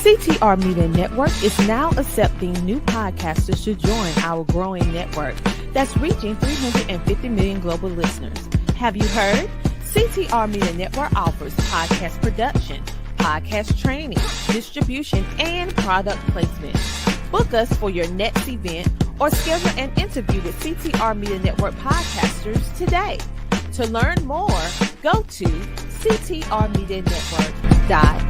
CTR Media Network is now accepting new podcasters to join our growing network that's reaching 350 million global listeners. Have you heard? CTR Media Network offers podcast production, podcast training, distribution, and product placement. Book us for your next event or schedule an interview with CTR Media Network podcasters today. To learn more, go to ctrmedianetwork.com.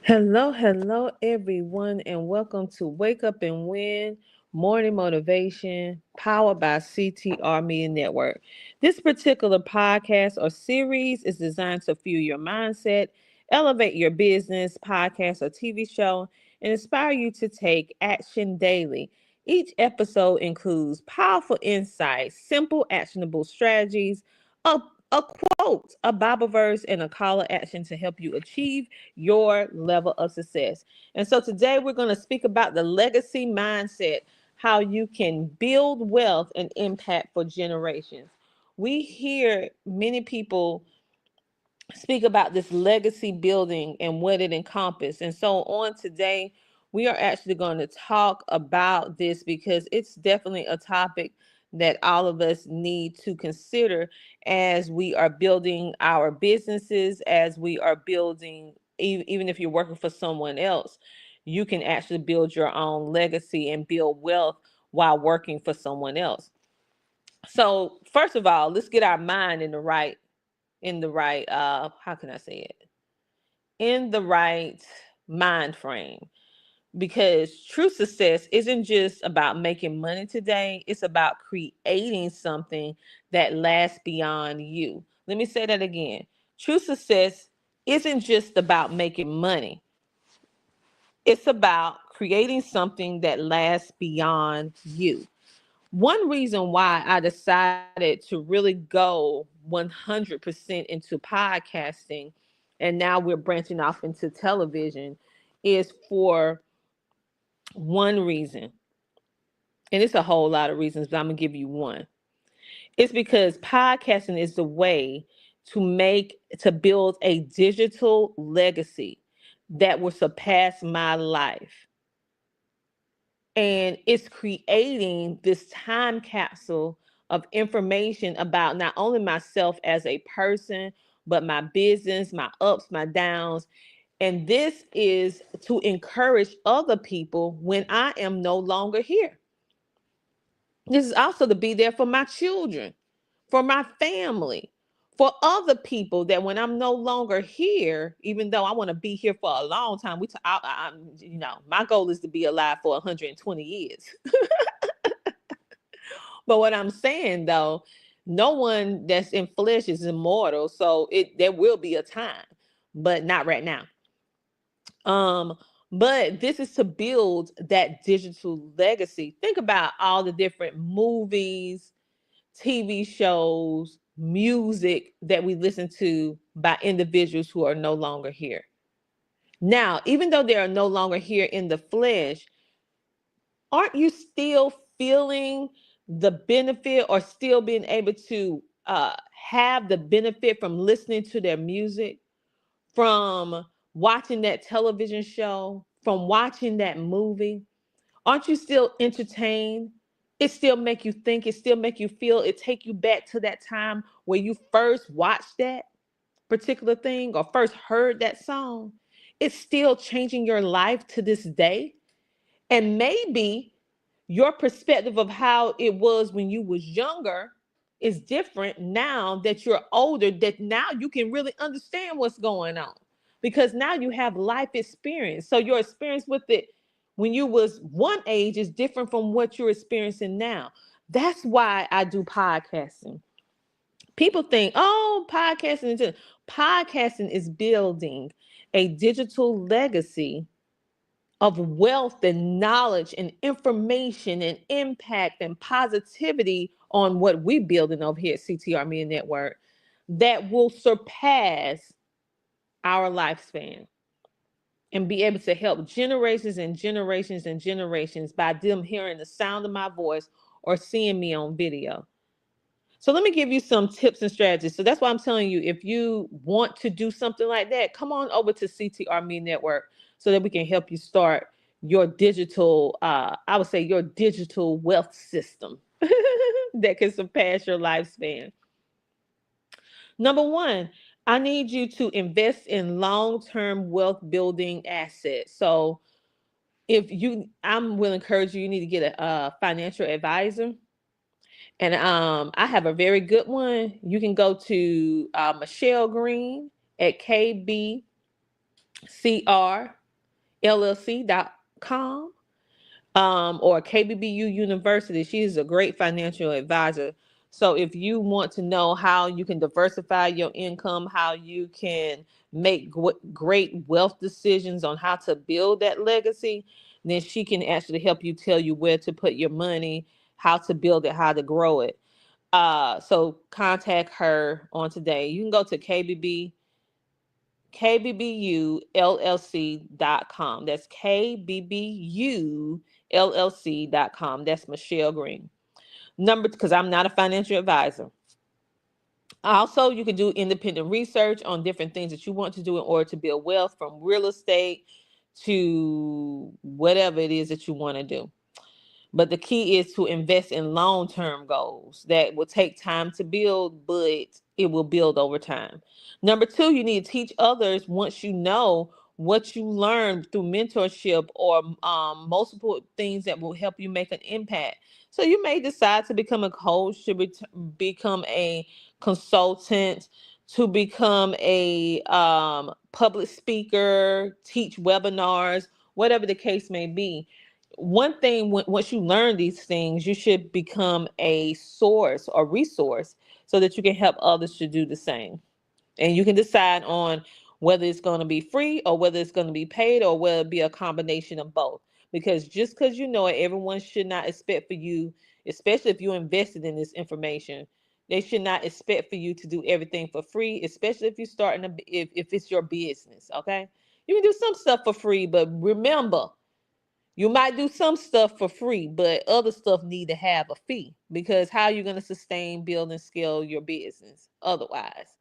Hello, everyone, and welcome to Wake Up and Win Morning Motivation, powered by CTR Media Network. This particular podcast or series is designed to fuel your mindset, elevate your business, podcast, or TV show, and inspire you to take action daily. Each episode includes powerful insights, simple, actionable strategies, a quote, a Bible verse, and a call to action to help you achieve your level of success. And so today we're going to speak about the legacy mindset, how you can build wealth and impact for generations. We hear many people speak about this legacy building and what it encompasses. And so on today, we are actually going to talk about this because it's definitely a topic that all of us need to consider as we are building our businesses, as we are building, even if you're working for someone else, you can actually build your own legacy and build wealth while working for someone else. So first of all, let's get our mind how can I say it? In the right mind frame. Because true success isn't just about making money today, it's about creating something that lasts beyond you. Let me say that again. True success isn't just about making money, it's about creating something that lasts beyond you. One reason why I decided to really go 100% into podcasting, and now we're branching off into television, is for one reason. And it's a whole lot of reasons, but I'm going to give you one. It's because podcasting is the way to build a digital legacy that will surpass my life. And it's creating this time capsule of information about not only myself as a person, but my business, my ups, my downs. And this is to encourage other people when I am no longer here. This is also to be there for my children, for my family, for other people that when I'm no longer here, even though I want to be here for a long time, my goal is to be alive for 120 years. But what I'm saying though, no one that's in flesh is immortal, so there will be a time, but not right now. But this is to build that digital legacy. Think about all the different movies, TV shows, music that we listen to by individuals who are no longer here. Now, even though they are no longer here in the flesh, aren't you still feeling the benefit or still being able to have the benefit from listening to their music, from watching that television show, from watching that movie? Aren't you still entertained? It still make you think, it still make you feel, it take you back to that time where you first watched that particular thing or first heard that song. It's still changing your life to this day. And maybe your perspective of how it was when you was younger is different now that you're older, that now you can really understand what's going on because now you have life experience. So your experience with it when you was one age is different from what you're experiencing now. That's why I do podcasting. People think, oh, podcasting is building a digital legacy of wealth and knowledge and information and impact and positivity on what we're building over here at CTR Media Network that will surpass our lifespan and be able to help generations and generations and generations by them hearing the sound of my voice or seeing me on video. So let me give you some tips and strategies. So that's why I'm telling you, if you want to do something like that, come on over to CTR Media Network so that we can help you start your digital, I would say your digital wealth system that can surpass your lifespan. Number one, I need you to invest in long-term wealth building assets. So I will encourage you, you need to get a financial advisor. And I have a very good one. You can go to Michelle Green at kbcrllc.com or KBBU University. She is a great financial advisor. So if you want to know how you can diversify your income, how you can make great wealth decisions on how to build that legacy, then she can actually help you, tell you where to put your money, how to build it, how to grow it. So contact her on today. You can go to kbbullc.com. That's kbbullc.com. That's Michelle Green. Because I'm not a financial advisor. Also, you can do independent research on different things that you want to do in order to build wealth, from real estate to whatever it is that you want to do. But the key is to invest in long-term goals that will take time to build, but it will build over time. Number two, you need to teach others once you know what you learned through mentorship or multiple things that will help you make an impact. So you may decide to become a coach, to become a consultant, to become a public speaker, teach webinars, whatever the case may be. One thing, once you learn these things, you should become a source or resource so that you can help others to do the same. And you can decide on whether it's going to be free or whether it's going to be paid or whether it be a combination of both. Because just because you know it, everyone should not expect for you, especially if you're invested in this information, they should not expect for you to do everything for free, especially if you're starting if it's your business. Okay, you can do some stuff for free, but remember, you might do some stuff for free, but other stuff need to have a fee, because how are you going to sustain, build, and scale your business otherwise?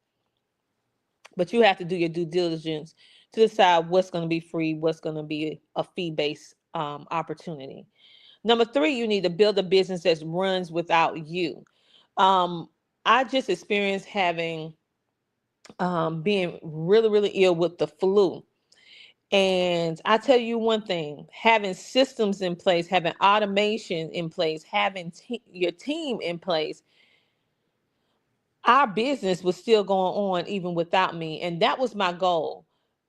But you have to do your due diligence to decide what's going to be free, what's going to be a fee-based opportunity. Number three, you need to build a business that runs without you. Um, I just experienced being really, really ill with the flu. And I tell you one thing, having systems in place, having automation in place, having your team in place, our business was still going on even without me. And that was my goal.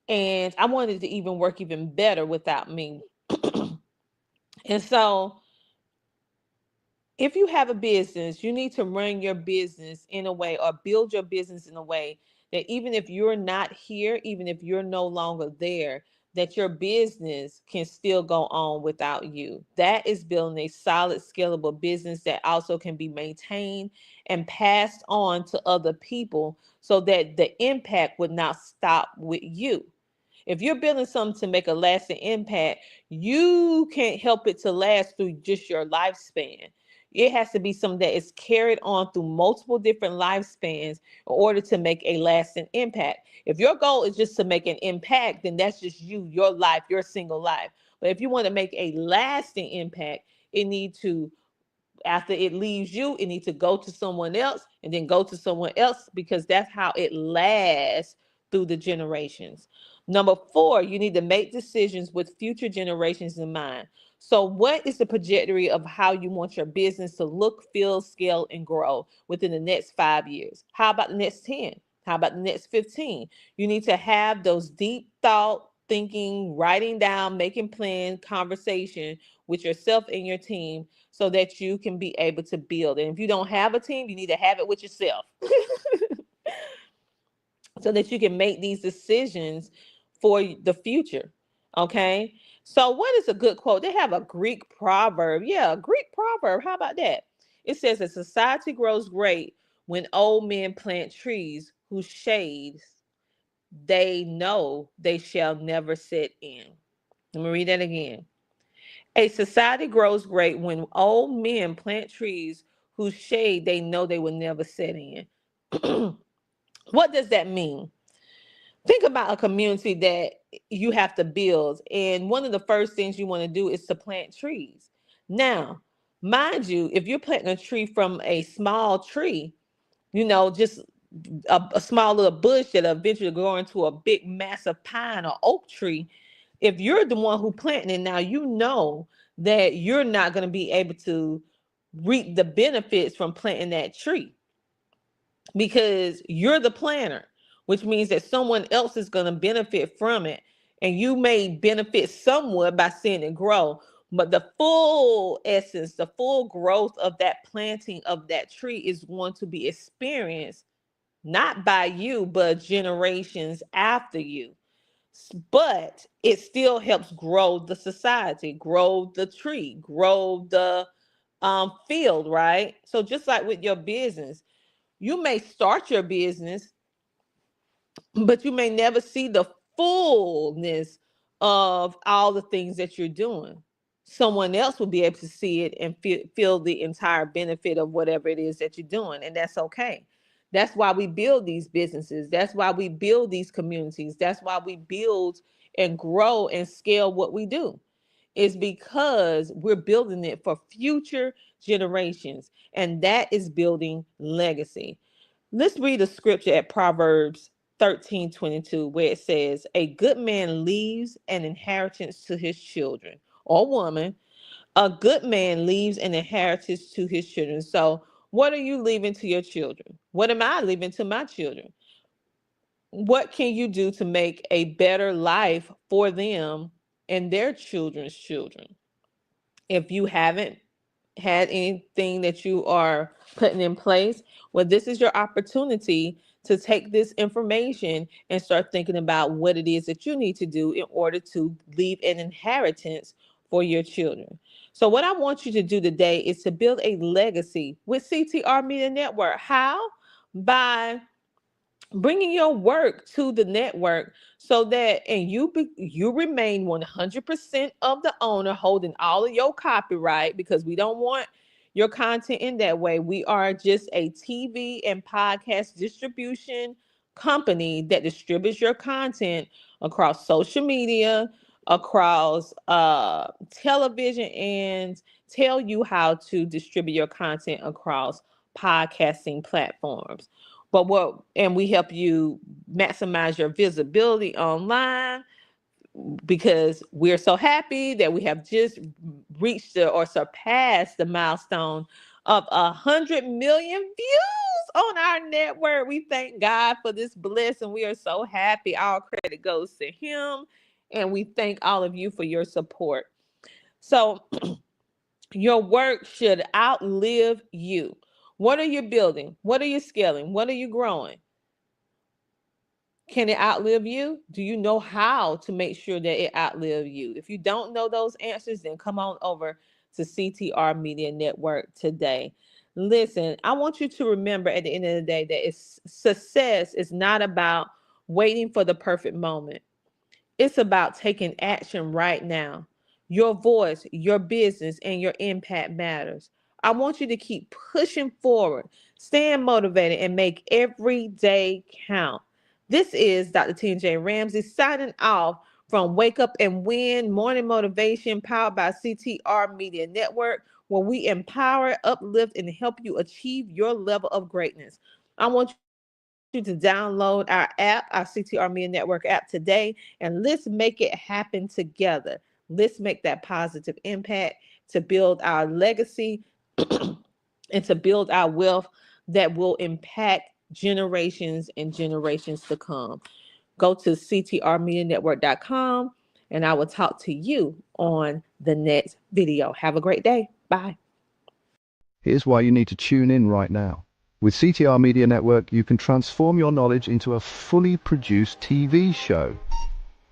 And I wanted to even work even better without me. And so if you have a business, you need to run your business in a way, or build your business in a way that even if you're not here, even if you're no longer there, that your business can still go on without you. That is building a solid, scalable business that also can be maintained and passed on to other people so that the impact would not stop with you. If you're building something to make a lasting impact, you can't help it to last through just your lifespan. It has to be something that is carried on through multiple different lifespans in order to make a lasting impact. If your goal is just to make an impact, then that's just you, your life, your single life. But if you want to make a lasting impact, it needs to, after it leaves you, it needs to go to someone else and then go to someone else, because that's how it lasts through the generations. Number four, you need to make decisions with future generations in mind. So, what is the trajectory of how you want your business to look, feel, scale, and grow within the next 5 years? How about the next 10? How about the next 15? You need to have those deep thought, thinking, writing down, making plans, conversation with yourself and your team so that you can be able to build. And if you don't have a team, you need to have it with yourself so that you can make these decisions for the future. Okay. So, what is a good quote? They have a Greek proverb. Yeah, a Greek proverb. How about that? It says that society grows great when old men plant trees whose shades they know they shall never sit in. Let me read that again. A society grows great when old men plant trees whose shade they know they will never sit in. What does that mean? Think about a community that you have to build. And one of the first things you want to do is to plant trees. Now, mind you, if you're planting a tree from a small tree, just a small little bush that eventually grow into a big massive pine or oak tree, if you're the one who planting it now, you know that you're not going to be able to reap the benefits from planting that tree because you're the planner, which means that someone else is going to benefit from it. And you may benefit somewhat by seeing it grow, but the full essence, the full growth of that planting of that tree is going to be experienced not by you, but generations after you. But it still helps grow the society, grow the tree, grow the field, right? So just like with your business, you may start your business, but you may never see the fullness of all the things that you're doing. Someone else will be able to see it and feel the entire benefit of whatever it is that you're doing. And that's okay. That's why we build these businesses. That's why we build these communities. That's why we build and grow and scale what we do. Is because we're building it for future generations. And that is building legacy. Let's read a scripture at Proverbs 13:22, where it says, a good man leaves an inheritance to his children, or woman. A good man leaves an inheritance to his children. So, what are you leaving to your children? What am I leaving to my children? What can you do to make a better life for them and their children's children? If you haven't had anything that you are putting in place, well, this is your opportunity to take this information and start thinking about what it is that you need to do in order to leave an inheritance for your children. So what I want you to do today is to build a legacy with CTR Media Network. How? By bringing your work to the network so that and you remain 100% of the owner, holding all of your copyright, because we don't want your content in that way. We are just a TV and podcast distribution company that distributes your content across social media, across television, and tell you how to distribute your content across podcasting platforms. And we help you maximize your visibility online, because we're so happy that we have just reached or surpassed the milestone of 100 million views on our network. We thank God for this blessing. We are so happy. All credit goes to him. And we thank all of you for your support. So your work should outlive you. What are you building? What are you scaling? What are you growing? Can it outlive you? Do you know how to make sure that it outlive you? If you don't know those answers, then come on over to CTR Media Network today. Listen, I want you to remember at the end of the day that success is not about waiting for the perfect moment. It's about taking action right now. Your voice, your business, and your impact matters. I want you to keep pushing forward, staying motivated, and make every day count. This is Dr. TJ Ramsey signing off from Wake Up and Win Morning Motivation, powered by CTR Media Network, where we empower, uplift, and help you achieve your level of greatness. I want you to download our app, our CTR Media Network app today, and let's make it happen together. Let's make that positive impact to build our legacy and to build our wealth that will impact generations and generations to come. Go to ctrmedianetwork.com and I will talk to you on the next video. Have a great day. Bye. Here's why you need to tune in right now. With CTR Media Network, you can transform your knowledge into a fully produced TV show.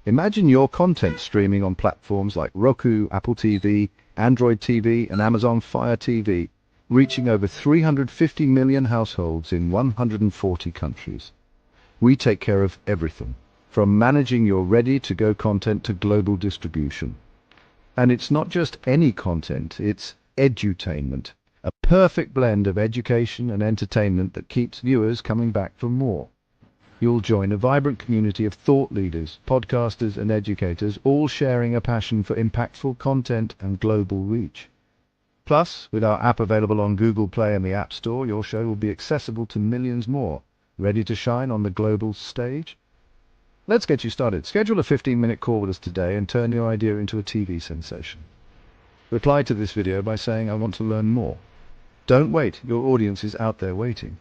Imagine your content streaming on platforms like Roku, Apple TV, Android TV, and Amazon Fire TV, reaching over 350 million households in 140 countries. We take care of everything, from managing your ready-to-go content to global distribution. And it's not just any content, it's edutainment. A perfect blend of education and entertainment that keeps viewers coming back for more. You'll join a vibrant community of thought leaders, podcasters and educators, all sharing a passion for impactful content and global reach. Plus, with our app available on Google Play and the App Store, your show will be accessible to millions more, ready to shine on the global stage. Let's get you started. Schedule a 15-minute call with us today and turn your idea into a TV sensation. Reply to this video by saying, "I want to learn more." Don't wait, your audience is out there waiting.